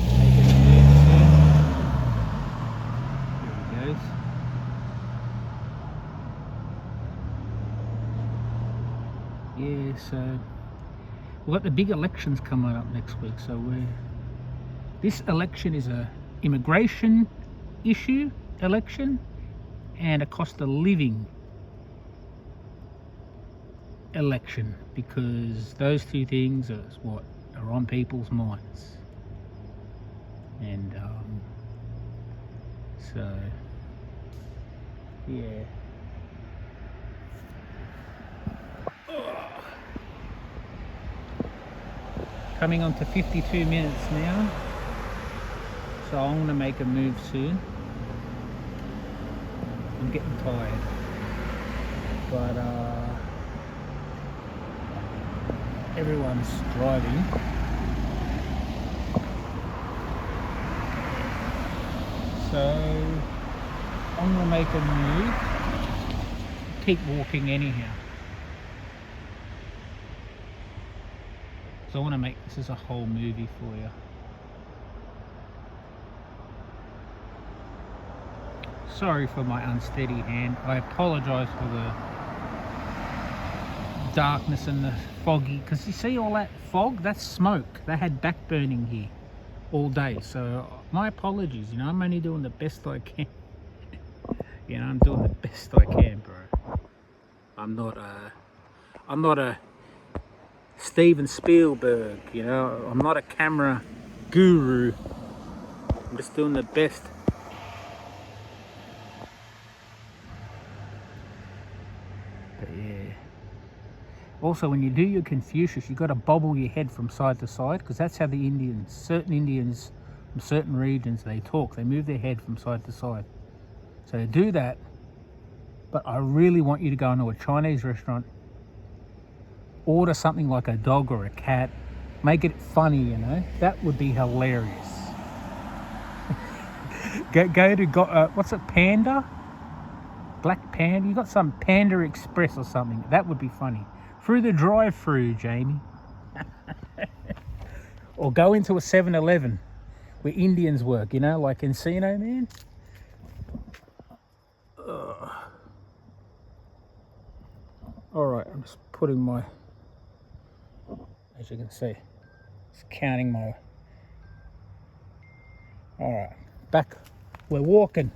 taking a move soon. There he goes. Yeah, so we've got the big elections coming up next week. So this election is a immigration issue election and a cost of living election, because those two things are what are on people's minds. And so yeah. Coming on to 52 minutes now, so I'm going to make a move soon. I'm getting tired, but everyone's driving, so I'm going to make a move. Keep walking anyhow. So I want to make this as a whole movie for you. Sorry for my unsteady hand. I apologize for the darkness and the foggy, because you see all that fog, that's smoke. They had back burning here all day, so my apologies. You know, I'm only doing the best I can. You know, I'm doing the best I can, bro. I'm not a Steven Spielberg, you know. I'm not a camera guru. I'm just doing the best. But yeah. Also, when you do your Confucius, you got to bobble your head from side to side, because that's how the Indians, certain Indians from certain regions, they talk. They move their head from side to side. So do that. But I really want you to go into a Chinese restaurant, order something like a dog or a cat, make it funny, you know. That would be hilarious. go to what's it, Panda? Black Panda? You got some Panda Express or something. That would be funny. Through the drive-through, Jamie. Or go into a 7-Eleven where Indians work, you know, like Encino Man. All right, I'm just putting my, as you can see, it's counting my, all right, back, we're walking.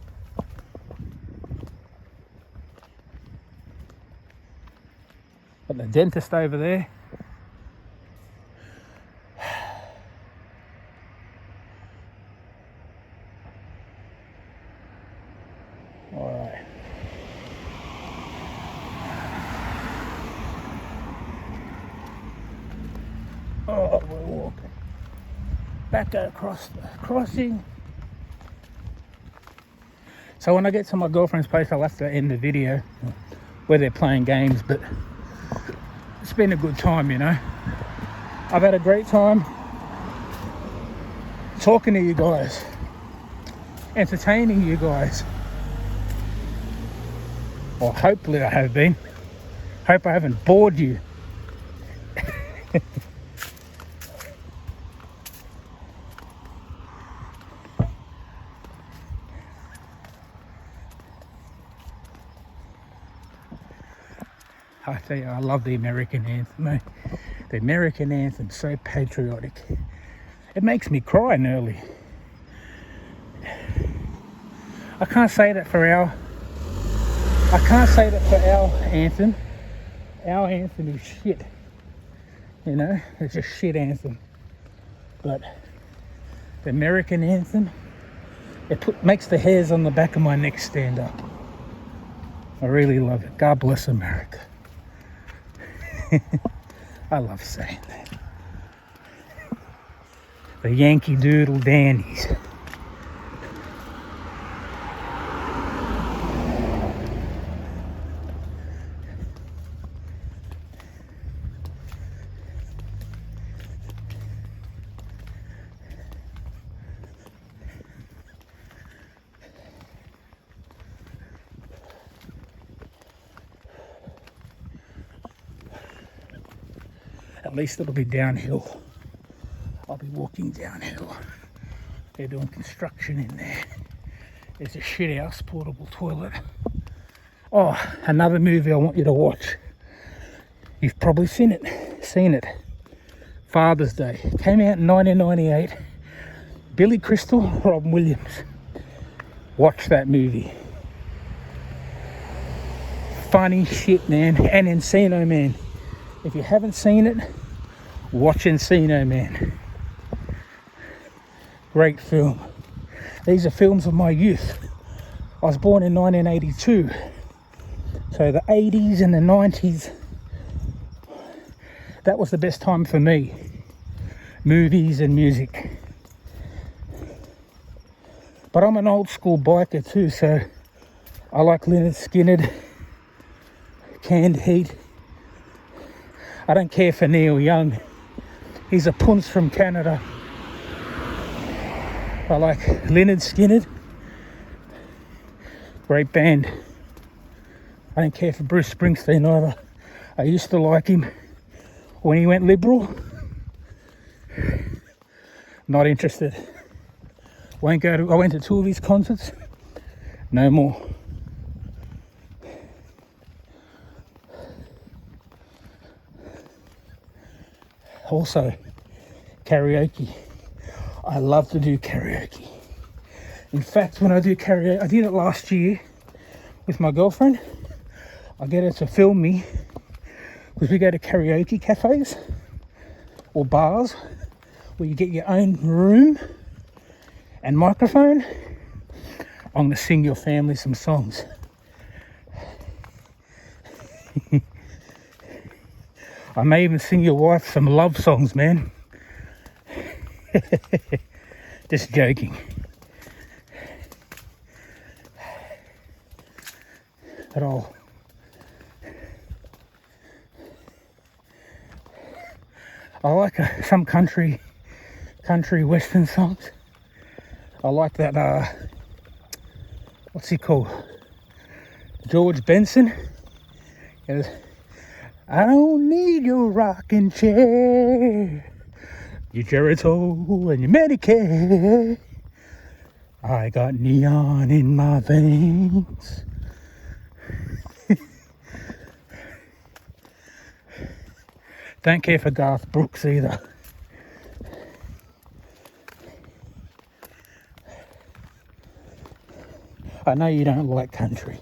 Got the dentist over there. All right. Oh, we're walking back across the crossing. So when I get to my girlfriend's place, I'll have to end the video where they're playing games, but it's been a good time, you know. I've had a great time. talking to you guys, entertaining you guys. Or hopefully I have been. Hope I haven't bored you. I tell you, I love the American anthem, eh? The American anthem's so patriotic. It makes me cry nearly. I can't say that for our anthem. Our anthem is shit. You know, it's a shit anthem. But the American anthem, makes the hairs on the back of my neck stand up. I really love it. God bless America. I love saying that. The Yankee Doodle Dandies. At least it'll be downhill. I'll be walking downhill. They're doing construction in there. There's a shit house portable toilet. Oh, another movie I want you to watch. You've probably seen it. Father's Day. Came out in 1998. Billy Crystal, Robin Williams. Watch that movie. Funny shit, man. And Encino Man. If you haven't seen it, watch Encino Man. Great film. These are films of my youth. I was born in 1982. So the 80s and the 90s, that was the best time for me. Movies and music. But I'm an old school biker too, so I like Lynyrd Skynyrd, Canned Heat. I don't care for Neil Young. He's a punce from Canada. I like Lynyrd Skynyrd. Great band. I don't care for Bruce Springsteen either. I used to like him when he went liberal. Not interested. I went to 2 of his concerts. No more. Also, karaoke. I love to do karaoke. In fact, when I do karaoke, I did it last year with my girlfriend. I get her to film me because we go to karaoke cafes or bars where you get your own room and microphone. I'm going to sing your family some songs. I may even sing your wife some love songs, man. Just joking. But I like some country western songs. I like that, what's he called? George Benson. He goes, I don't need your rocking chair, your Geritol and your Medicare. I got neon in my veins. Don't care for Garth Brooks either. I know you don't like country.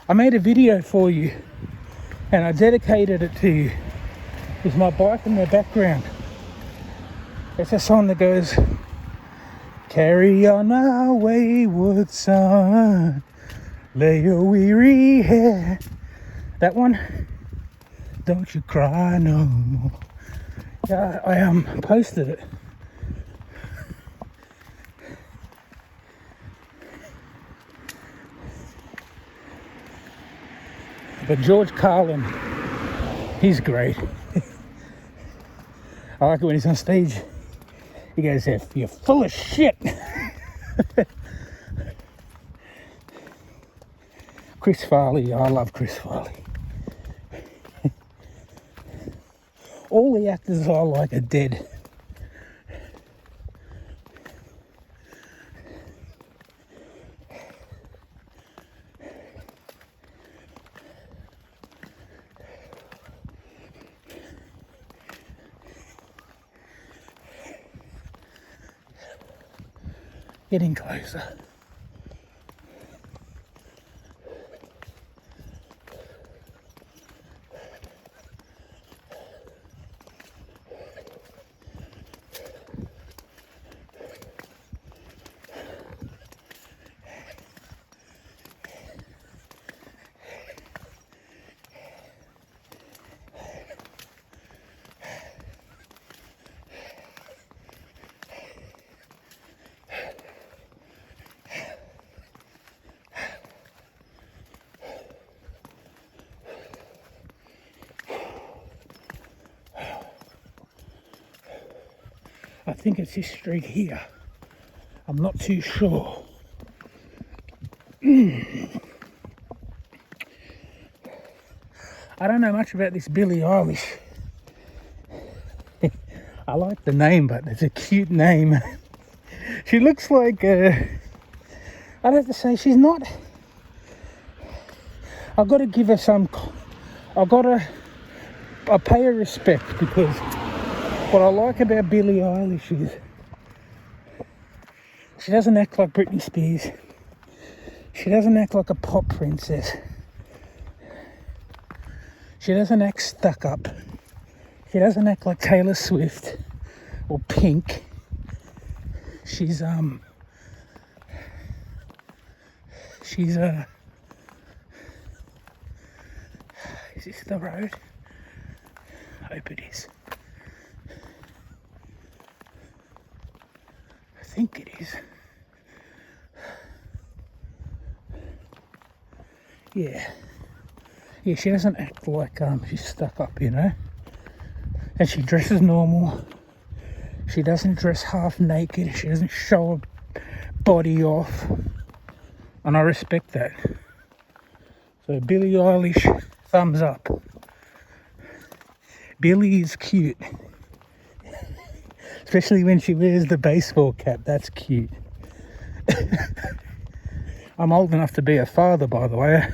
I made a video for you and I dedicated it to you with my bike in the background. It's a song that goes, Carry on our wayward son, lay your weary head. That one? Don't you cry no more. Yeah, I posted it. But George Carlin, he's great. I like it when he's on stage. He goes, "You're full of shit." Chris Farley, I love Chris Farley. All the actors I like are dead. Getting closer. I think it's this street here. I'm not too sure. I don't know much about this Billie Eilish. I like the name, but it's a cute name. She looks like, I'd have to say she's not, I've got to give her some, I pay her respect, because what I like about Billie Eilish is she doesn't act like Britney Spears. She doesn't act like a pop princess. She doesn't act stuck up. She doesn't act like Taylor Swift or Pink. She's is this the road? I hope it is. I think it is. Yeah, she doesn't act like she's stuck up, you know. And she dresses normal. She doesn't dress half naked. She doesn't show her body off. And I respect that. So Billie Eilish, thumbs up. Billie is cute. Especially when she wears the baseball cap. That's cute. I'm old enough to be a father, by the way.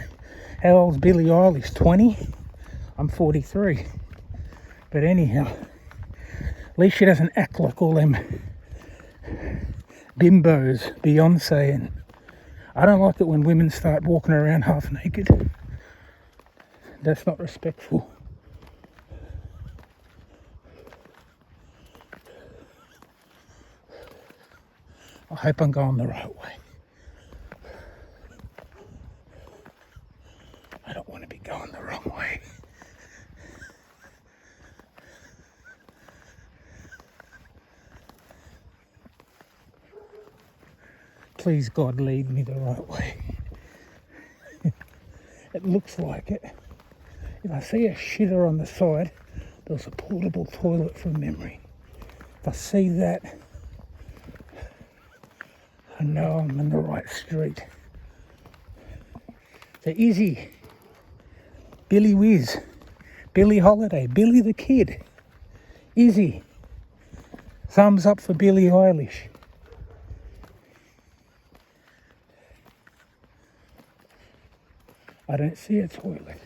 How old's Billie Eilish? 20? I'm 43. But anyhow, at least she doesn't act like all them bimbos, Beyonce, and I don't like it when women start walking around half naked. That's not respectful. I hope I'm going the right way. I don't want to be going the wrong way. Please, God, lead me the right way. It looks like it. If I see a shitter on the side, there's a portable toilet from memory. If I see that, I know I'm in the right street. So Izzy, Billy Whiz, Billie Holiday, Billy the Kid, Izzy, thumbs up for Billie Eilish. I don't see a toilet.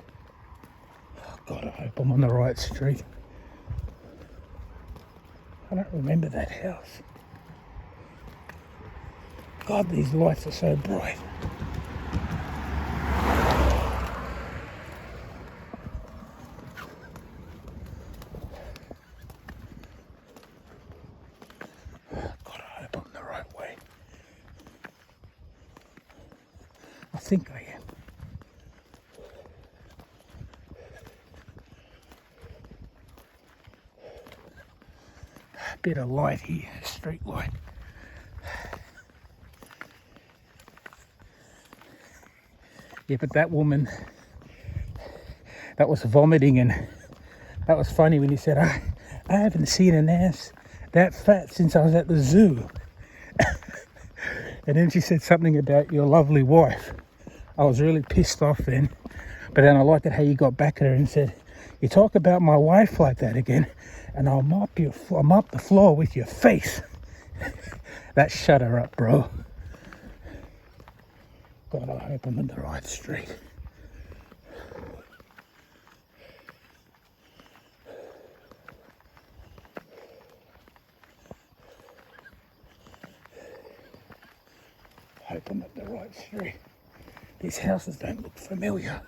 Oh God, I hope I'm on the right street. I don't remember that house. God, these lights are so bright. God, I hope I'm the right way. think I am. A bit of light here, street light. Yeah, but that woman that was vomiting, and that was funny when he said, I haven't seen an ass that fat since I was at the zoo. And then she said something about your lovely wife. I was really pissed off then. But then I liked it how you got back at her and said, you talk about my wife like that again, and I'll mop the floor with your face. That shut her up, bro. God, I hope I'm in the right street. Hope I'm at the right street. These houses don't look familiar.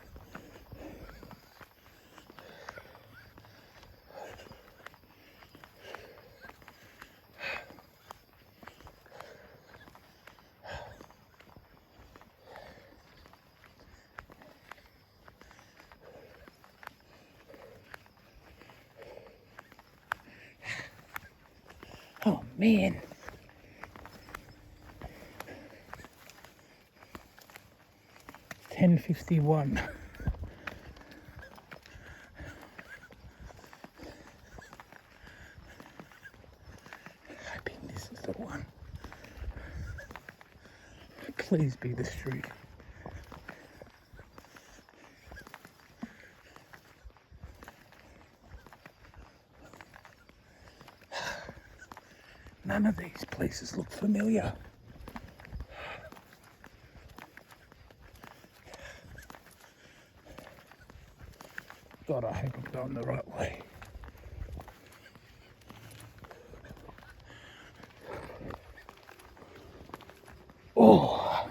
Oh man. It's 10:51. Hoping this is the one. Please be the street. None of these places look familiar. God, I hope I'm going the right way. Oh.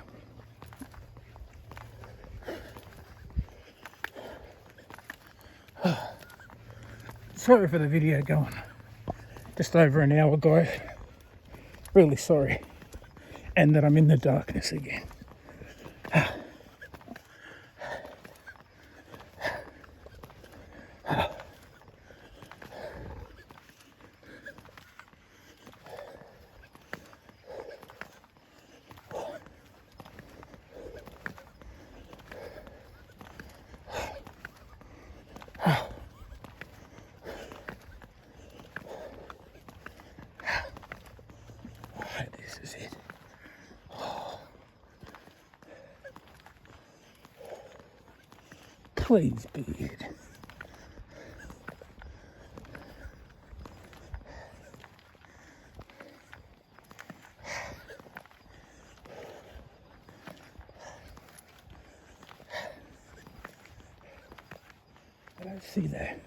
Sorry for the video going just over an hour, guys. Really sorry. And that I'm in the darkness again. This is it. Please be it. I don't see that.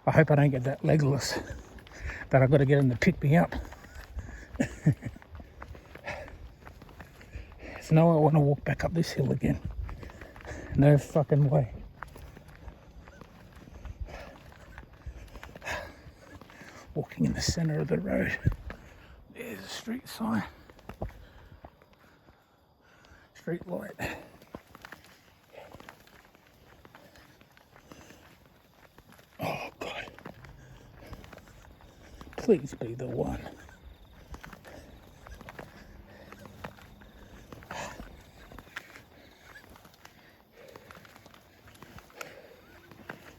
I hope I don't get that Legolas that I've got to get him to pick me up. There's no way I want to walk back up this hill again. No fucking way. Walking in the center of the road. There's a street sign. Street light. Oh God. Please be the one.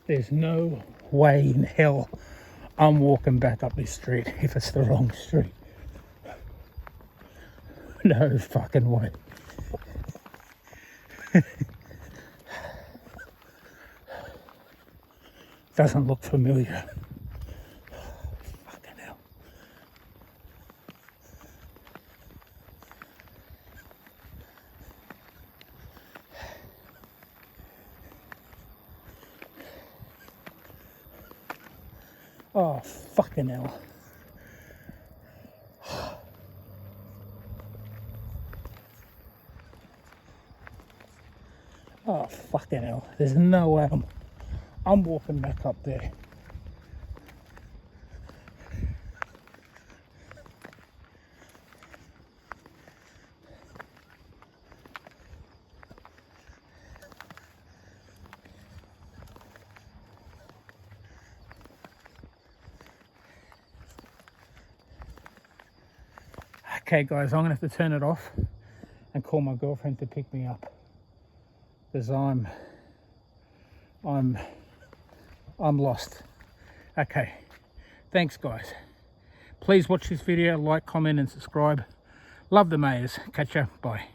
There's no way in hell I'm walking back up this street if it's the wrong street. No fucking way. Doesn't look familiar. Fucking hell. Oh, fucking hell. Oh, fucking hell. There's no way I'm walking back up there. Okay guys, I'm gonna have to turn it off and call my girlfriend to pick me up, because I'm lost. Okay, thanks guys. Please watch this video, like, comment and subscribe. Love the Mayors. Catch ya. Bye.